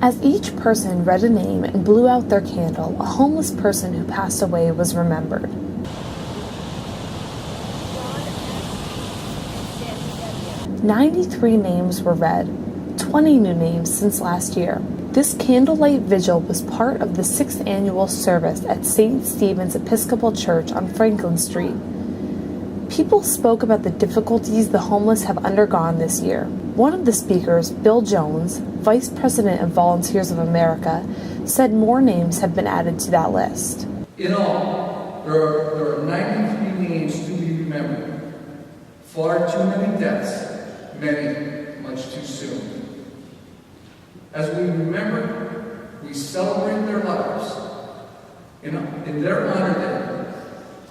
As each person read a name and blew out their candle, a homeless person who passed away was remembered. 93 names were read, 20 new names since last year. This candlelight vigil was part of the 6th annual service at St. Stephen's Episcopal Church on Franklin Street. People spoke about the difficulties the homeless have undergone this year. One of the speakers, Bill Jones, Vice President of Volunteers of America, said more names have been added to that list. In all, there are 93 names to be remembered. Far too many deaths, many much too soon. As we remember, we celebrate their lives. In their honor then,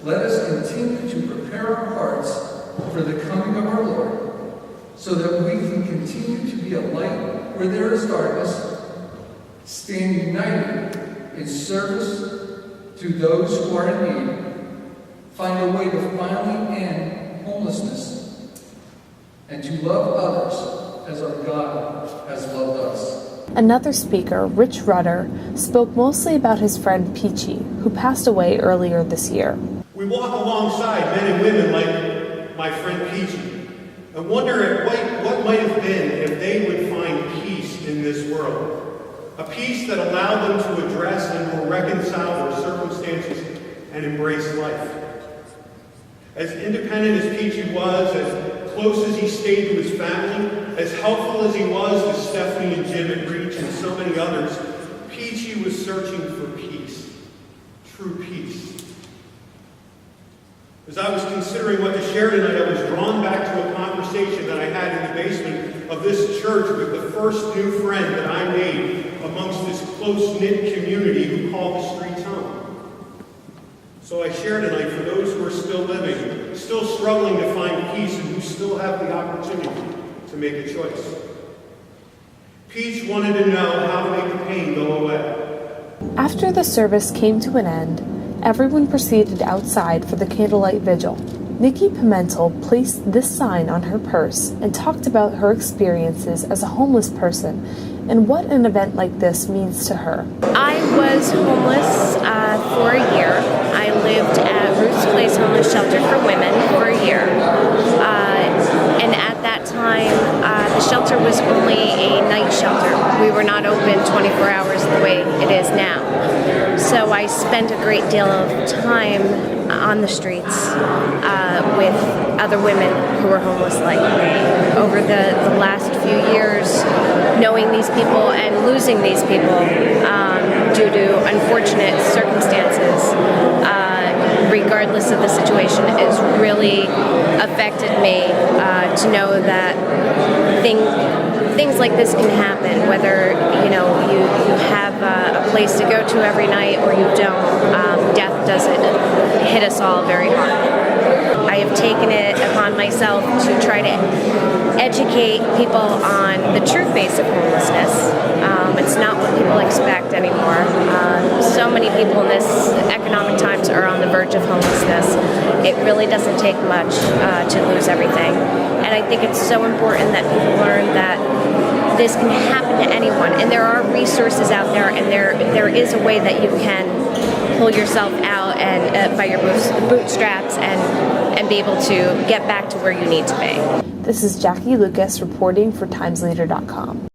let us continue to prepare our hearts for the coming of our Lord, so that we can continue to be a light where there is darkness, stand united in service to those who are in need, find a way to finally end homelessness, and to love others as our God has loved us. Another speaker, Rutter, spoke mostly about his friend Peachy, who passed away earlier this year. We walk alongside men and women like my friend Peachy and wonder at what might have been if they would find peace in this world. A peace that allowed them to address and or reconcile their circumstances and embrace life. As independent as Peachy was, as close as he stayed to his family, as helpful as he was to Stephanie and Jim at Reach and so many others, Peachy was searching for peace, true peace. As I was considering what to share tonight, I was drawn back to a conversation that I had in the basement of this church with the first new friend that I made amongst this close-knit community who call the streets home. So I share tonight for those who are still living, still struggling to find peace, and who still have the opportunity to make a choice. Peach wanted to know how to make the pain go away. After the service came to an end, everyone proceeded outside for the candlelight vigil. Nicki Pimentel placed this sign on her purse and talked about her experiences as a homeless person and what an event like this means to her. I was homeless for a year. I lived at Ruth's Place Homeless Shelter for Women for a year. And at that time, the shelter was only a night shelter. We were not open 24 hours the way it is now. So I spent a great deal of time on the streets with other women who were homeless like me. Over the last few years, knowing these people and losing these people due to unfortunate circumstances, regardless of the situation, has really affected me to know that things like this can happen, whether you have a place to go to every night or you don't. Death doesn't hit us all very hard. I have taken it upon myself to try to educate people on the true face of homelessness. It's not what people expect anymore. So many people in this economic times are on the verge of homelessness. It really doesn't take much to lose everything. And I think it's so important that people learn that this can happen to anyone, and there are resources out there, and there is a way that you can pull yourself out and by your bootstraps and be able to get back to where you need to be. This is Jackie Lucas reporting for TimesLeader.com.